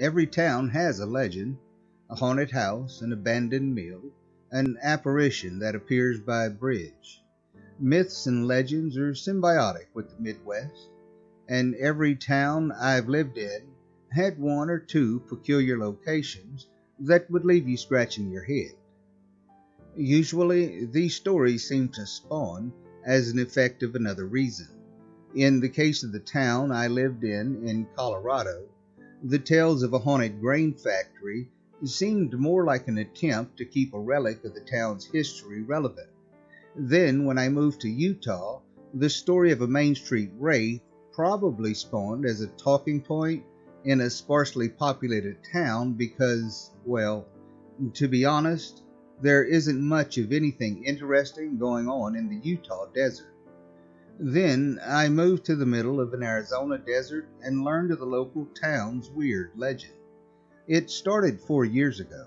Every town has a legend, a haunted house, an abandoned mill, an apparition that appears by a bridge. Myths and legends are symbiotic with the Midwest, and every town I've lived in had one or two peculiar locations that would leave you scratching your head. Usually, these stories seem to spawn as an effect of another reason. In the case of the town I lived in Colorado, the tales of a haunted grain factory seemed more like an attempt to keep a relic of the town's history relevant. Then, when I moved to Utah, the story of a Main Street wraith probably spawned as a talking point in a sparsely populated town because, well, to be honest, there isn't much of anything interesting going on in the Utah desert. Then I moved to the middle of an Arizona desert and learned of the local town's weird legend. It started 4 years ago.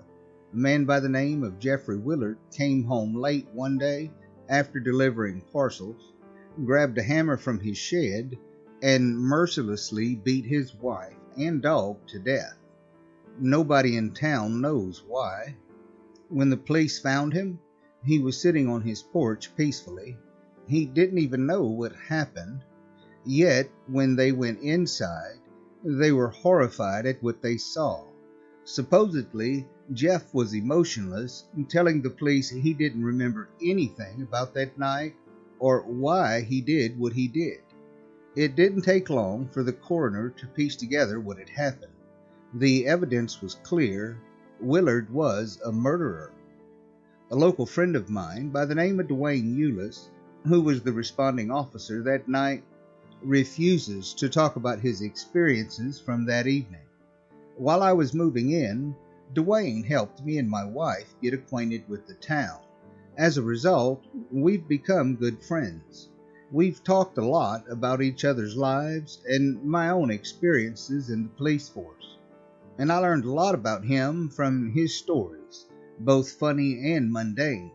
A man by the name of Jeffrey Willard came home late one day after delivering parcels, grabbed a hammer from his shed, and mercilessly beat his wife and dog to death. Nobody in town knows why. When the police found him, he was sitting on his porch peacefully. He didn't even know what happened. Yet, when they went inside, they were horrified at what they saw. Supposedly, Jeff was emotionless, telling the police he didn't remember anything about that night or why he did what he did. It didn't take long for the coroner to piece together what had happened. The evidence was clear. Willard was a murderer. A local friend of mine by the name of Dwayne Eulis, who was the responding officer that night, refuses to talk about his experiences from that evening. While I was moving in, Dwayne helped me and my wife get acquainted with the town. As a result, we've become good friends. We've talked a lot about each other's lives and my own experiences in the police force. And I learned a lot about him from his stories, both funny and mundane.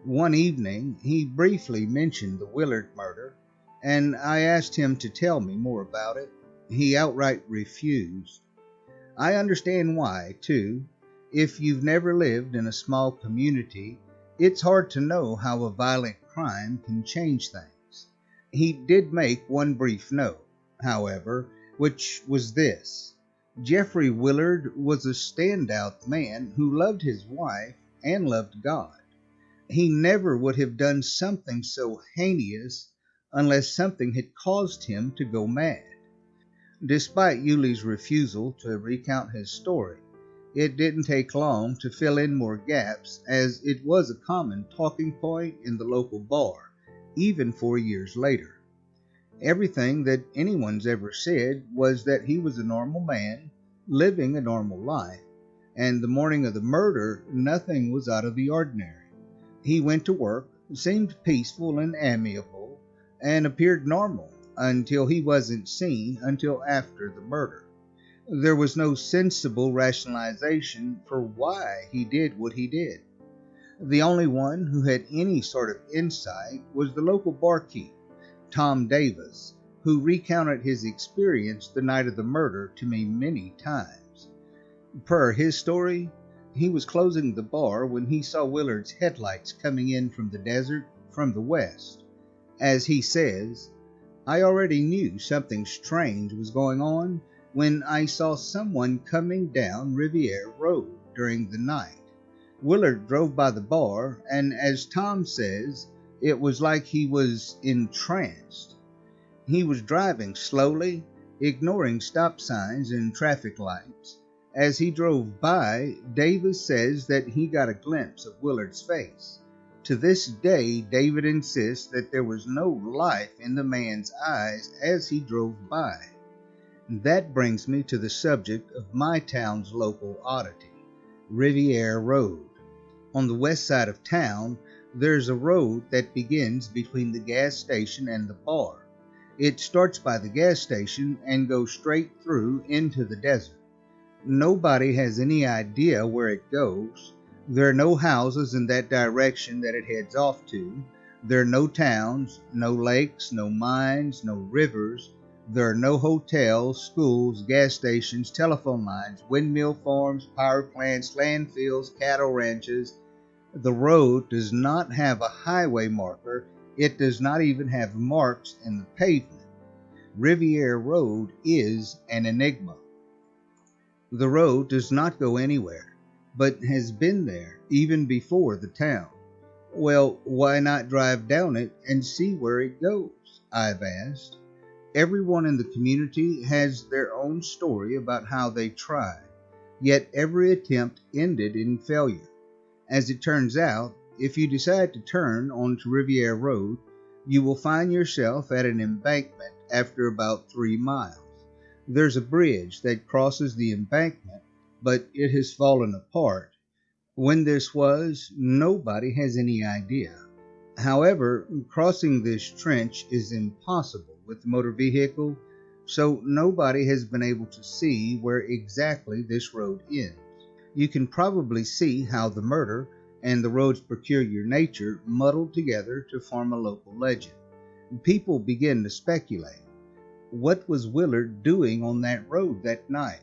One evening, he briefly mentioned the Willard murder, and I asked him to tell me more about it. He outright refused. I understand why, too. If you've never lived in a small community, it's hard to know how a violent crime can change things. He did make one brief note, however, which was this. Jeffrey Willard was a standout man who loved his wife and loved God. He never would have done something so heinous unless something had caused him to go mad. Despite Yuli's refusal to recount his story, it didn't take long to fill in more gaps, as it was a common talking point in the local bar, even 4 years later. Everything that anyone's ever said was that he was a normal man, living a normal life, and the morning of the murder, nothing was out of the ordinary. He went to work, seemed peaceful and amiable, and appeared normal until he wasn't seen until after the murder. There was no sensible rationalization for why he did what he did. The only one who had any sort of insight was the local barkeep, Tom Davis, who recounted his experience the night of the murder to me many times. Per his story, he was closing the bar when he saw Willard's headlights coming in from the desert from the west. As he says, I already knew something strange was going on when I saw someone coming down Riviera Road during the night. Willard drove by the bar, and as Tom says, it was like he was entranced. He was driving slowly, ignoring stop signs and traffic lights. As he drove by, Davis says that he got a glimpse of Willard's face. To this day, David insists that there was no life in the man's eyes as he drove by. That brings me to the subject of my town's local oddity, Riviera Road. On the west side of town, there's a road that begins between the gas station and the bar. It starts by the gas station and goes straight through into the desert. Nobody has any idea where it goes. There are no houses in that direction that it heads off to. There are no towns, no lakes, no mines, no rivers, There are no hotels, schools, gas stations, telephone lines, windmill farms, power plants, landfills, cattle ranches. The road does not have a highway marker. It does not even have marks in the pavement. Riviera Road is an enigma. The road does not go anywhere, but has been there even before the town. Well, why not drive down it and see where it goes? I've asked. Everyone in the community has their own story about how they tried, yet every attempt ended in failure. As it turns out, if you decide to turn onto Riviera Road, you will find yourself at an embankment after about 3 miles. There's a bridge that crosses the embankment, but it has fallen apart. When this was, nobody has any idea. However, crossing this trench is impossible with a motor vehicle, so nobody has been able to see where exactly this road ends. You can probably see how the murder and the road's peculiar nature muddled together to form a local legend. People begin to speculate. What was Willard doing on that road that night?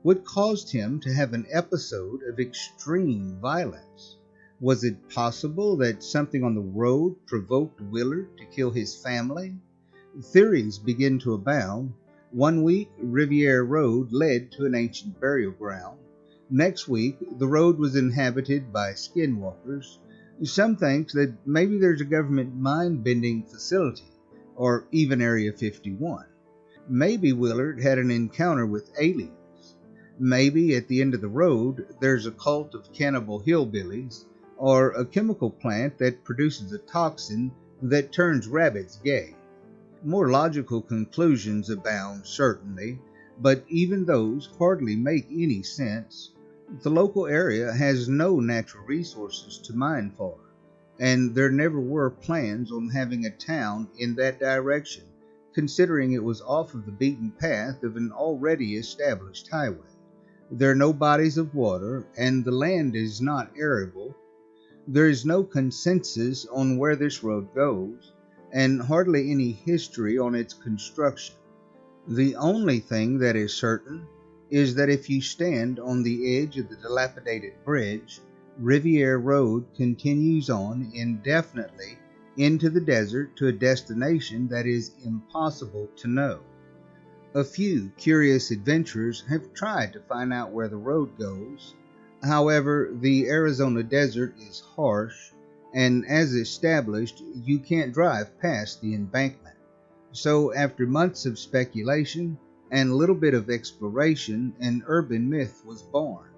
What caused him to have an episode of extreme violence? Was it possible that something on the road provoked Willard to kill his family? Theories begin to abound. One week, Riviera Road led to an ancient burial ground. Next week, the road was inhabited by skinwalkers. Some think that maybe there's a government mind-bending facility, or even Area 51. Maybe Willard had an encounter with aliens. Maybe at the end of the road, there's a cult of cannibal hillbillies, or a chemical plant that produces a toxin that turns rabbits gay. More logical conclusions abound, certainly, but even those hardly make any sense. The local area has no natural resources to mine for, and there never were plans on having a town in that direction, considering it was off of the beaten path of an already established highway. There are no bodies of water, and the land is not arable. There is no consensus on where this road goes, and hardly any history on its construction. The only thing that is certain is that if you stand on the edge of the dilapidated bridge, Riviera Road continues on indefinitely into the desert to a destination that is impossible to know. A few curious adventurers have tried to find out where the road goes. However, the Arizona desert is harsh, and as established, you can't drive past the embankment. So after months of speculation and a little bit of exploration, an urban myth was born.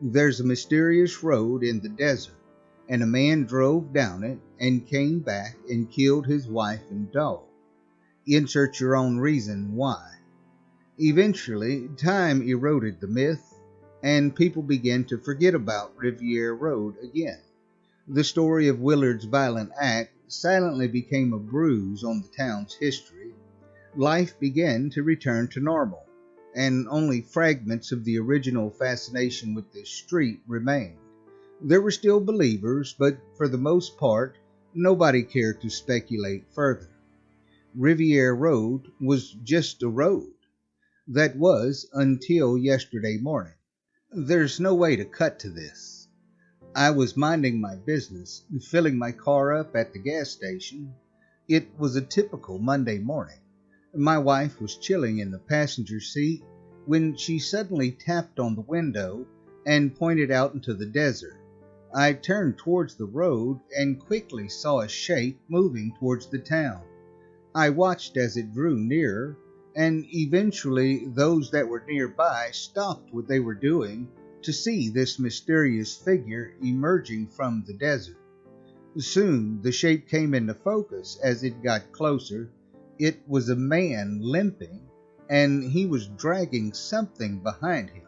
There's a mysterious road in the desert, and a man drove down it and came back and killed his wife and dog. Insert your own reason why. Eventually, time eroded the myth, and people began to forget about Riviera Road again. The story of Willard's violent act silently became a bruise on the town's history. Life began to return to normal, and only fragments of the original fascination with this street remained. There were still believers, but for the most part, nobody cared to speculate further. Riviera Road was just a road. That was until yesterday morning. There's no way to cut to this. I was minding my business, filling my car up at the gas station. It was a typical Monday morning. My wife was chilling in the passenger seat when she suddenly tapped on the window and pointed out into the desert. I turned towards the road and quickly saw a shape moving towards the town. I watched as it drew nearer, and eventually those that were nearby stopped what they were doing to see this mysterious figure emerging from the desert. Soon the shape came into focus as it got closer. It was a man limping, and he was dragging something behind him.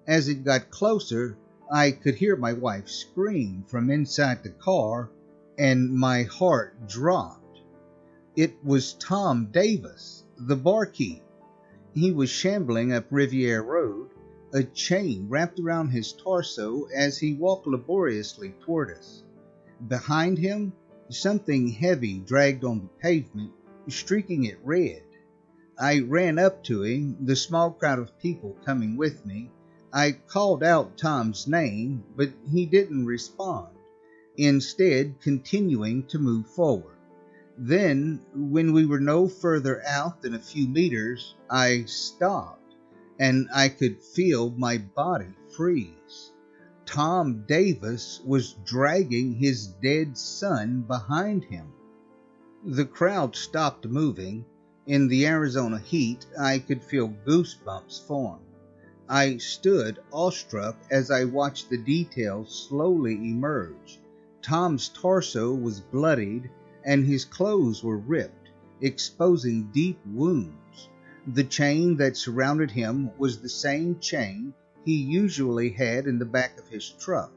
As it got closer, I could hear my wife scream from inside the car, and my heart dropped. It was Tom Davis, the barkeep. He was shambling up Riviera Road, a chain wrapped around his torso as he walked laboriously toward us. Behind him, something heavy dragged on the pavement, streaking it red. I ran up to him, the small crowd of people coming with me. I called out Tom's name, but he didn't respond, instead continuing to move forward. Then, when we were no further out than a few meters, I stopped, and I could feel my body freeze. Tom Davis was dragging his dead son behind him. The crowd stopped moving. In the Arizona heat, I could feel goosebumps form. I stood awestruck as I watched the details slowly emerge. Tom's torso was bloodied, and his clothes were ripped, exposing deep wounds. The chain that surrounded him was the same chain he usually had in the back of his truck,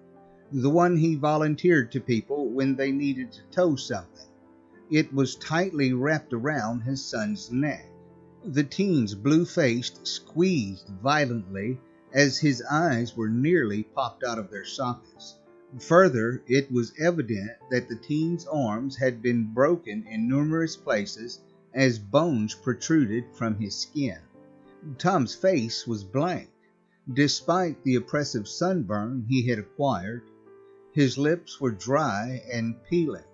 the one he volunteered to people when they needed to tow something. It was tightly wrapped around his son's neck. The teen's blue-faced squeezed violently as his eyes were nearly popped out of their sockets. Further, it was evident that the teen's arms had been broken in numerous places as bones protruded from his skin. Tom's face was blank, despite the oppressive sunburn he had acquired. His lips were dry and peeling.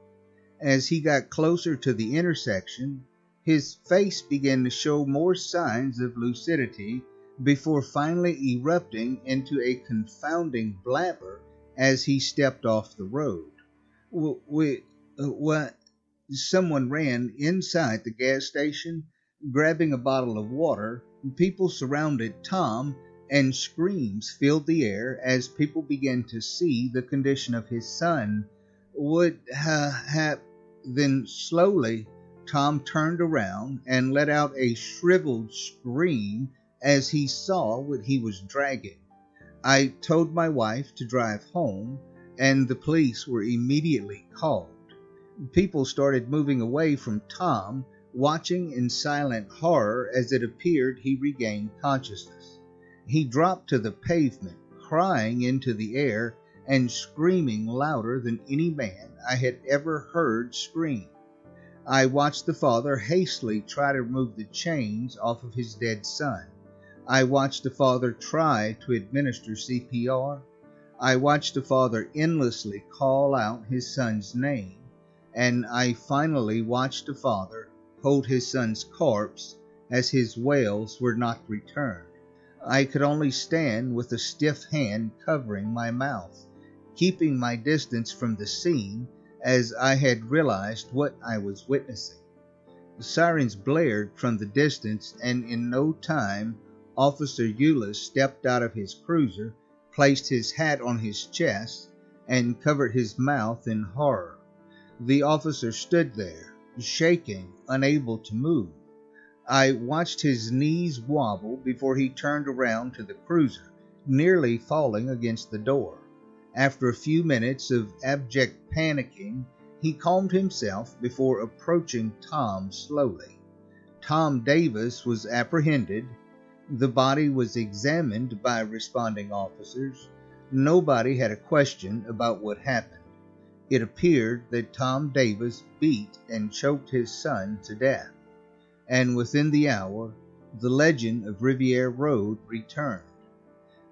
As he got closer to the intersection, his face began to show more signs of lucidity before finally erupting into a confounding blabber as he stepped off the road. What? Someone ran inside the gas station, grabbing a bottle of water. People surrounded Tom, and screams filled the air as people began to see the condition of his son. Then slowly, Tom turned around and let out a shriveled scream as he saw what he was dragging. I told my wife to drive home, and the police were immediately called. People started moving away from Tom, watching in silent horror as it appeared he regained consciousness. He dropped to the pavement, crying into the air and screaming louder than any man I had ever heard scream. I watched the father hastily try to remove the chains off of his dead son. I watched the father try to administer CPR. I watched the father endlessly call out his son's name, and I finally watched the father hold his son's corpse as his wails were not returned. I could only stand with a stiff hand covering my mouth, keeping my distance from the scene as I had realized what I was witnessing. The sirens blared from the distance, and in no time, Officer Euless stepped out of his cruiser, placed his hat on his chest, and covered his mouth in horror. The officer stood there, shaking, unable to move. I watched his knees wobble before he turned around to the cruiser, nearly falling against the door. After a few minutes of abject panicking, he calmed himself before approaching Tom slowly. Tom Davis was apprehended. The body was examined by responding officers. Nobody had a question about what happened. It appeared that Tom Davis beat and choked his son to death. And within the hour, the legend of Riviera Road returned.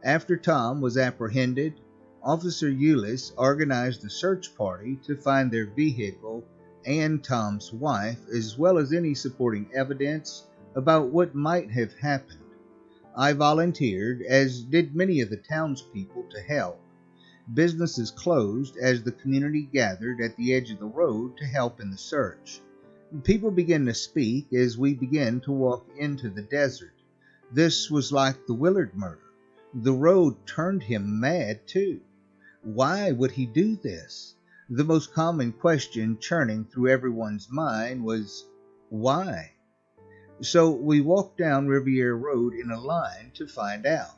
After Tom was apprehended, Officer Euless organized a search party to find their vehicle and Tom's wife, as well as any supporting evidence about what might have happened. I volunteered, as did many of the townspeople, to help. Businesses closed as the community gathered at the edge of the road to help in the search. People began to speak as we began to walk into the desert. This was like the Willard murder. The road turned him mad, too. Why would he do this? The most common question churning through everyone's mind was, why? So we walked down Riviera Road in a line to find out.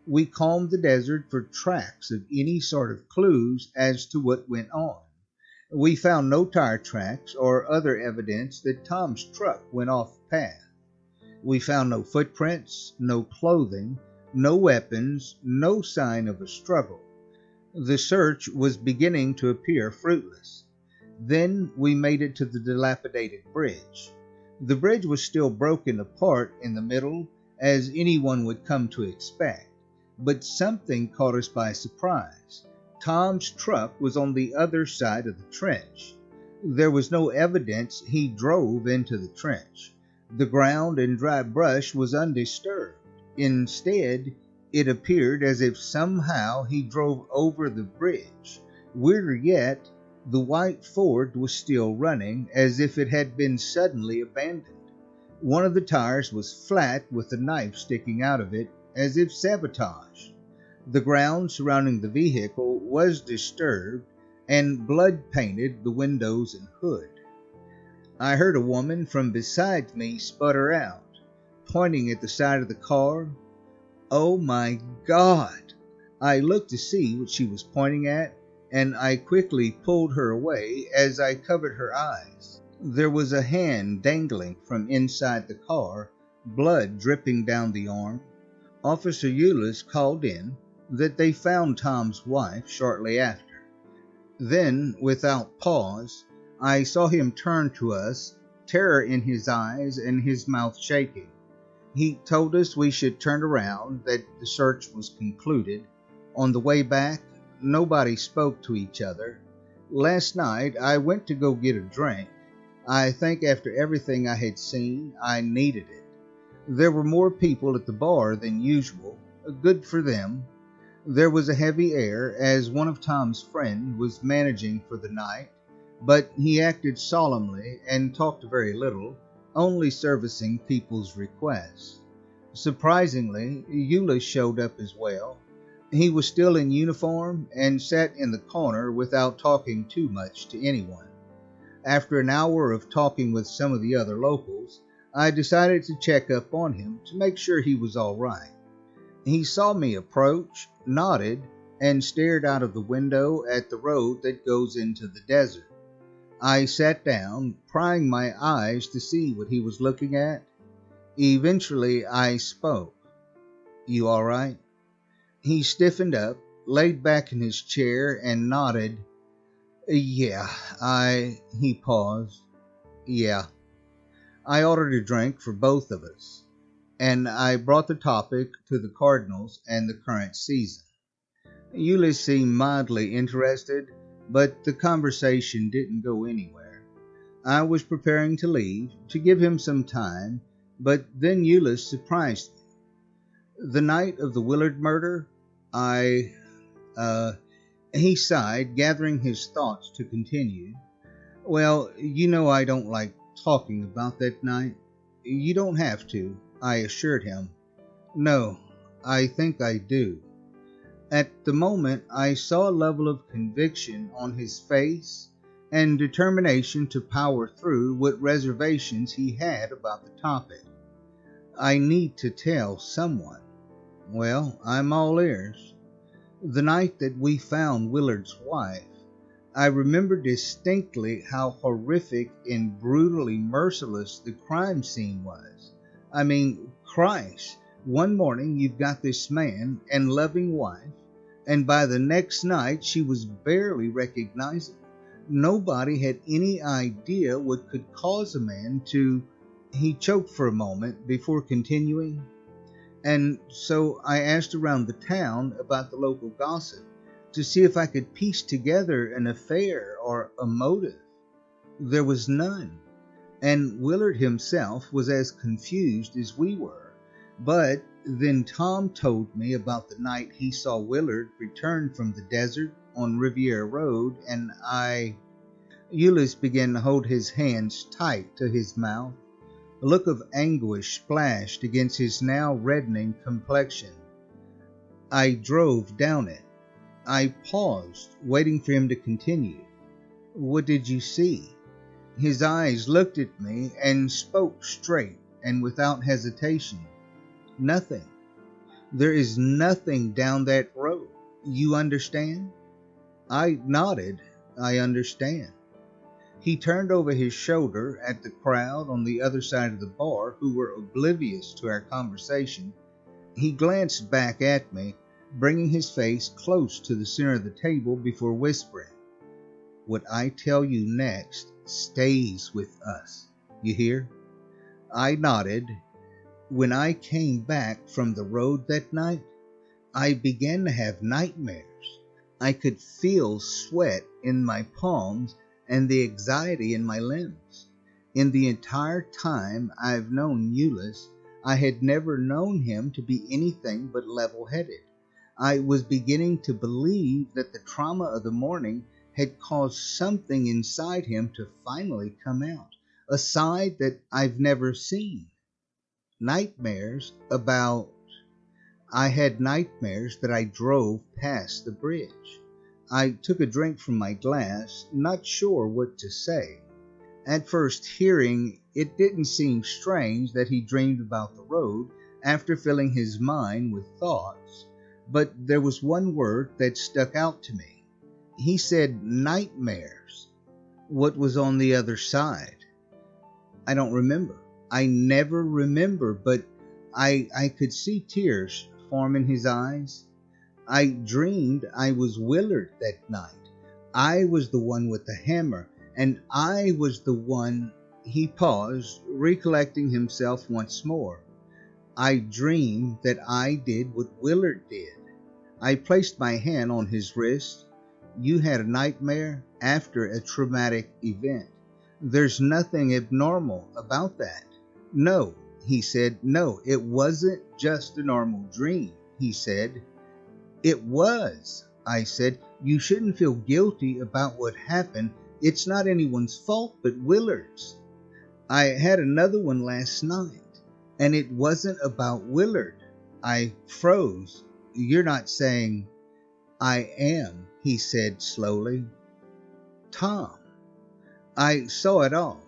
We combed the desert for tracks of any sort of clues as to what went on. We found no tire tracks or other evidence that Tom's truck went off path. We found no footprints, no clothing, no weapons, no sign of a struggle. The search was beginning to appear fruitless. Then we made it to the dilapidated bridge. The bridge was still broken apart in the middle, as anyone would come to expect, but something caught us by surprise. Tom's truck was on the other side of the trench. There was no evidence he drove into the trench. The ground and dry brush was undisturbed. Instead, it appeared as if somehow he drove over the bridge. Weirder yet, the white Ford was still running, as if it had been suddenly abandoned. One of the tires was flat with a knife sticking out of it, as if sabotaged. The ground surrounding the vehicle was disturbed, and blood painted the windows and hood. I heard a woman from beside me sputter out, pointing at the side of the car. "Oh my God!" I looked to see what she was pointing at, and I quickly pulled her away as I covered her eyes. There was a hand dangling from inside the car, blood dripping down the arm. Officer Euless called in that they found Tom's wife shortly after. Then, without pause, I saw him turn to us, terror in his eyes and his mouth shaking. He told us we should turn around, that the search was concluded. On the way back, nobody spoke to each other. Last night, I went to go get a drink. I think after everything I had seen, I needed it. There were more people at the bar than usual. Good for them. There was a heavy air, as one of Tom's friends was managing for the night, but he acted solemnly and talked very little, only servicing people's requests. Surprisingly, Euless showed up as well. He was still in uniform and sat in the corner without talking too much to anyone. After an hour of talking with some of the other locals, I decided to check up on him to make sure he was all right. He saw me approach, nodded, and stared out of the window at the road that goes into the desert. I sat down, prying my eyes to see what he was looking at. Eventually, I spoke. "You all right?" He stiffened up, laid back in his chair, and nodded. "Yeah, He paused. "Yeah." I ordered a drink for both of us, and I brought the topic to the Cardinals and the current season. Euless seemed mildly interested, but the conversation didn't go anywhere. I was preparing to leave, to give him some time, but then Euless surprised me. "The night of the Willard murder, he sighed, gathering his thoughts to continue. "Well, you know I don't like talking about that night." "You don't have to," I assured him. "No, I think I do." At the moment, I saw a level of conviction on his face and determination to power through what reservations he had about the topic. "I need to tell someone." "Well, I'm all ears." "The night that we found Willard's wife, I remember distinctly how horrific and brutally merciless the crime scene was. I mean, Christ, one morning you've got this man and loving wife, and by the next night she was barely recognizable. Nobody had any idea what could cause a man to..." He choked for a moment before continuing. "And so I asked around the town about the local gossip to see if I could piece together an affair or a motive. There was none, and Willard himself was as confused as we were. But then Tom told me about the night he saw Willard return from the desert on Riviera Road, and Euless began to hold his hands tight to his mouth. A look of anguish splashed against his now reddening complexion. "I drove down it." I paused, waiting for him to continue. "What did you see?" His eyes looked at me and spoke straight and without hesitation. "Nothing. There is nothing down that road. You understand?" I nodded. "I understand." He turned over his shoulder at the crowd on the other side of the bar, who were oblivious to our conversation. He glanced back at me, bringing his face close to the center of the table before whispering, "What I tell you next stays with us. You hear? I nodded. When I came back from the road that night, I began to have nightmares. I could feel sweat in my palms and the anxiety in my limbs. In the entire time I've known Euless, I had never known him to be anything but level-headed. I was beginning to believe that the trauma of the morning had caused something inside him to finally come out, a side that I've never seen. Nightmares about I had nightmares that I drove past the bridge. I took a drink from my glass, not sure what to say. At first hearing, it didn't seem strange that he dreamed about the road after filling his mind with thoughts, but there was one word that stuck out to me. He said nightmares. What was on the other side? I don't remember. I never remember, but I could see tears form in his eyes. I dreamed I was Willard that night. I was the one with the hammer, and I was the one. He paused, recollecting himself once more. I dreamed that I did what Willard did. I placed my hand on his wrist. You had a nightmare after a traumatic event. There's nothing abnormal about that. No, he said. No, it wasn't just a normal dream, he said. It was, I said. You shouldn't feel guilty about what happened. It's not anyone's fault but Willard's. I had another one last night, and it wasn't about Willard. I froze. You're not saying... I am, he said slowly. Tom. I saw it all.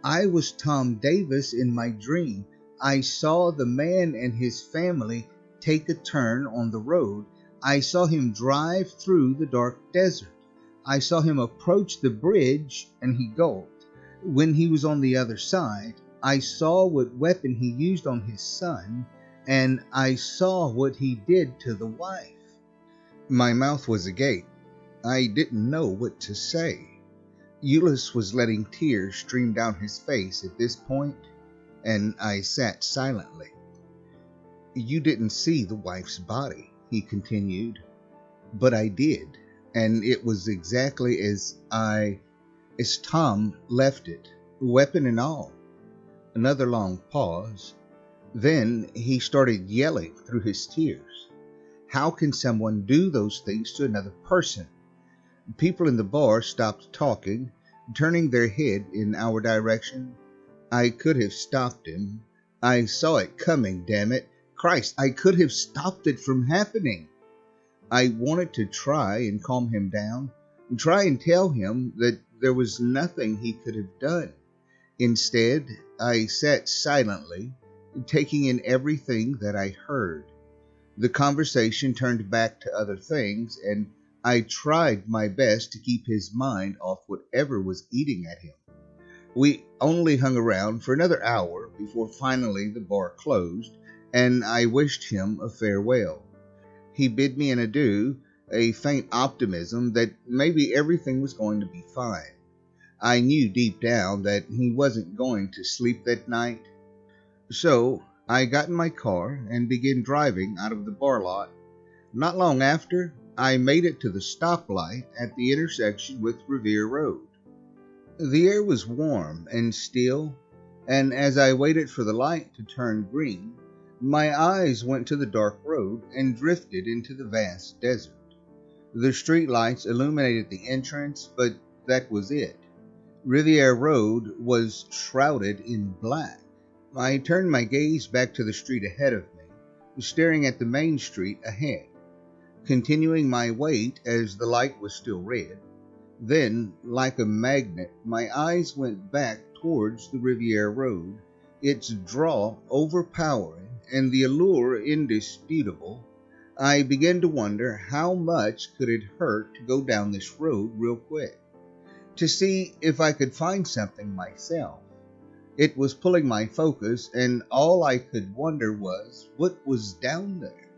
I was Tom Davis in my dream. I saw the man and his family take a turn on the road. I saw him drive through the dark desert. I saw him approach the bridge, and he gulped. When he was on the other side, I saw what weapon he used on his son, and I saw what he did to the wife. My mouth was agape. I didn't know what to say. Euless was letting tears stream down his face at this point, and I sat silently. You didn't see the wife's body, he continued, but I did, and it was exactly as Tom left it, weapon and all. Another long pause. Then he started yelling through his tears. How can someone do those things to another person? People in the bar stopped talking, turning their head in our direction. I could have stopped him. I saw it coming, damn it. Christ, I could have stopped it from happening. I wanted to try and calm him down, try and tell him that there was nothing he could have done. Instead, I sat silently, taking in everything that I heard. The conversation turned back to other things, and I tried my best to keep his mind off whatever was eating at him. We only hung around for another hour before finally the bar closed, and I wished him a farewell. He bid me an adieu, a faint optimism that maybe everything was going to be fine. I knew deep down that he wasn't going to sleep that night. So I got in my car and began driving out of the bar lot. Not long after, I made it to the stoplight at the intersection with Revere Road. The air was warm and still, and as I waited for the light to turn green, my eyes went to the dark road and drifted into the vast desert. The streetlights illuminated the entrance, but that was it. Riviera Road was shrouded in black. I turned my gaze back to the street ahead of me, staring at the main street ahead, continuing my wait as the light was still red. Then, like a magnet, my eyes went back towards the Riviera Road, its draw overpowering and the allure indisputable. I began to wonder how much could it hurt to go down this road real quick, to see if I could find something myself. It was pulling my focus, and all I could wonder was, what was down there?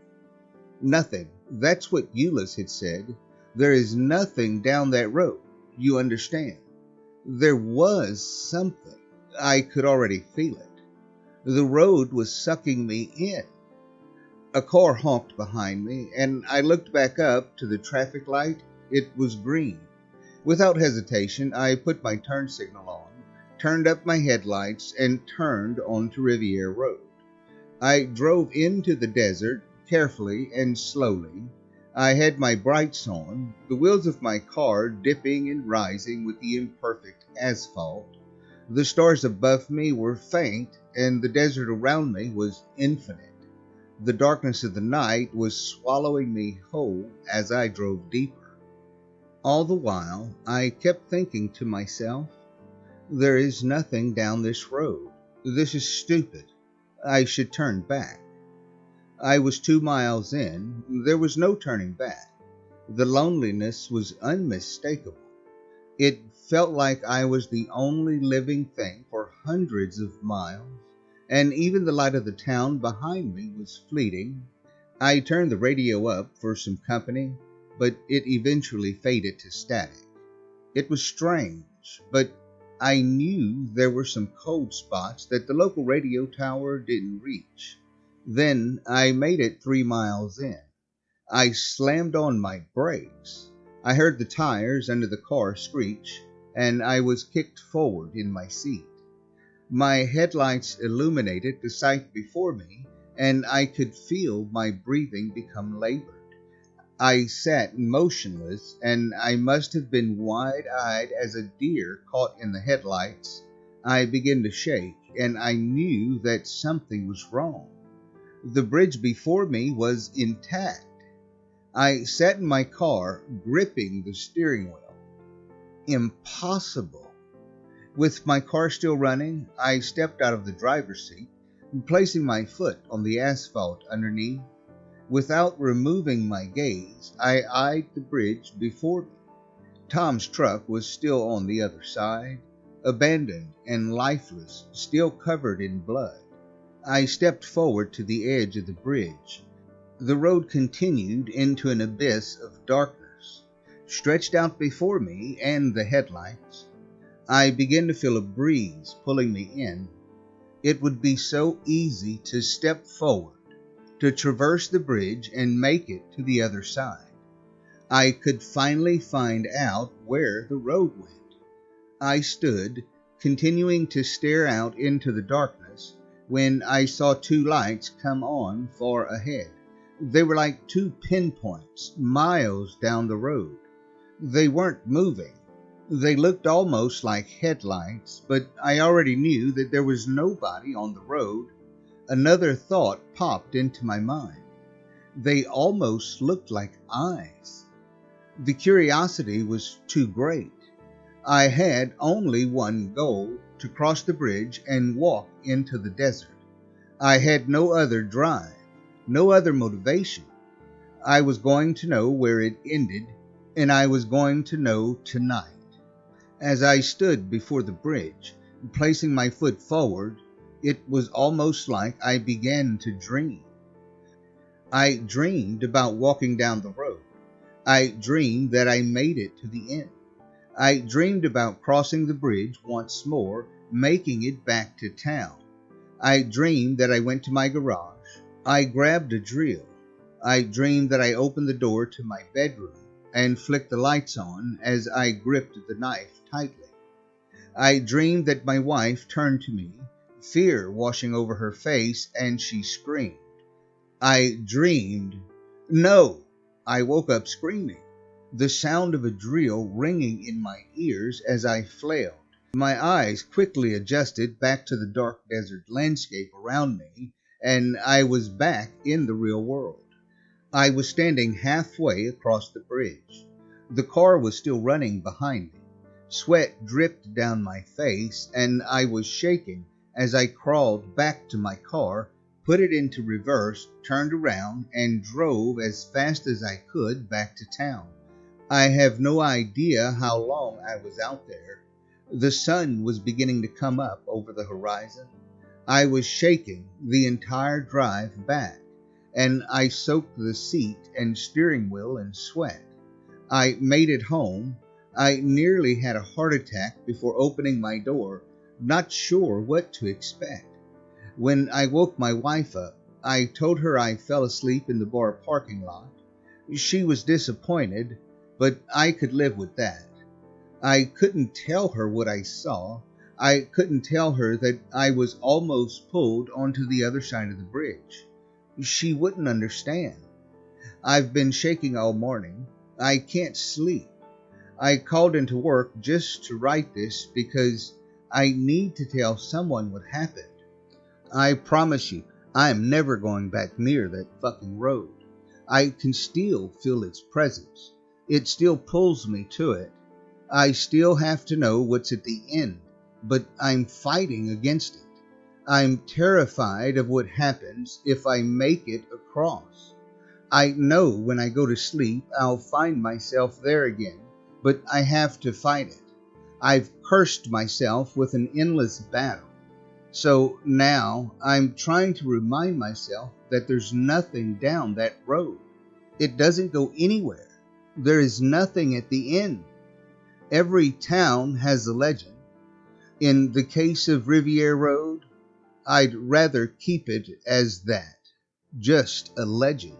Nothing. That's what Euless had said. There is nothing down that road. You understand? There was something. I could already feel it. The road was sucking me in. A car honked behind me, and I looked back up to the traffic light. It was green. Without hesitation, I put my turn signal on, turned up my headlights, and turned onto Riviera Road. I drove into the desert carefully and slowly. I had my brights on, the wheels of my car dipping and rising with the imperfect asphalt. The stars above me were faint, and the desert around me was infinite. The darkness of the night was swallowing me whole as I drove deeper. All the while, I kept thinking to myself, there is nothing down this road. This is stupid. I should turn back. I was 2 miles in. There was no turning back. The loneliness was unmistakable. It felt like I was the only living thing for hundreds of miles, and even the light of the town behind me was fleeting. I turned the radio up for some company, but it eventually faded to static. It was strange, but I knew there were some cold spots that the local radio tower didn't reach. Then I made it 3 miles in. I slammed on my brakes. I heard the tires under the car screech, and I was kicked forward in my seat. My headlights illuminated the sight before me, and I could feel my breathing become labored. I sat motionless, and I must have been wide-eyed as a deer caught in the headlights. I began to shake, and I knew that something was wrong. The bridge before me was intact. I sat in my car, gripping the steering wheel. Impossible. With my car still running, I stepped out of the driver's seat, placing my foot on the asphalt underneath. Without removing my gaze, I eyed the bridge before me. Tom's truck was still on the other side, abandoned and lifeless, still covered in blood. I stepped forward to the edge of the bridge. The road continued into an abyss of darkness, stretched out before me and the headlights. I began to feel a breeze pulling me in. It would be so easy to step forward, to traverse the bridge and make it to the other side. I could finally find out where the road went. I stood, continuing to stare out into the darkness, when I saw 2 lights come on far ahead. They were like 2 pinpoints, miles down the road. They weren't moving. They looked almost like headlights, but I already knew that there was nobody on the road. Another thought popped into my mind. They almost looked like eyes. The curiosity was too great. I had only one goal: to cross the bridge and walk into the desert. I had no other drive, no other motivation. I was going to know where it ended, and I was going to know tonight. As I stood before the bridge, placing my foot forward, it was almost like I began to dream. I dreamed about walking down the road. I dreamed that I made it to the end. I dreamed about crossing the bridge once more, making it back to town. I dreamed that I went to my garage. I grabbed a drill. I dreamed that I opened the door to my bedroom and flicked the lights on as I gripped the knife tightly. I dreamed that my wife turned to me, fear washing over her face, and she screamed. I dreamed. No! I woke up screaming, the sound of a drill ringing in my ears as I flailed. My eyes quickly adjusted back to the dark desert landscape around me, and I was back in the real world. I was standing halfway across the bridge. The car was still running behind me. Sweat dripped down my face, and I was shaking as I crawled back to my car, put it into reverse, turned around, and drove as fast as I could back to town. I have no idea how long I was out there. The sun was beginning to come up over the horizon. I was shaking the entire drive back, and I soaked the seat and steering wheel in sweat. I made it home. I nearly had a heart attack before opening my door, not sure what to expect. When I woke my wife up, I told her I fell asleep in the bar parking lot. She was disappointed, but I could live with that. I couldn't tell her what I saw. I couldn't tell her that I was almost pulled onto the other side of the bridge. She wouldn't understand. I've been shaking all morning. I can't sleep. I called into work just to write this because I need to tell someone what happened. I promise you, I am never going back near that fucking road. I can still feel its presence. It still pulls me to it. I still have to know what's at the end, but I'm fighting against it. I'm terrified of what happens if I make it across. I know when I go to sleep, I'll find myself there again, but I have to fight it. I've cursed myself with an endless battle. So now I'm trying to remind myself that there's nothing down that road. It doesn't go anywhere. There is nothing at the end. Every town has a legend. In the case of Riviera Road, I'd rather keep it as that, just a legend.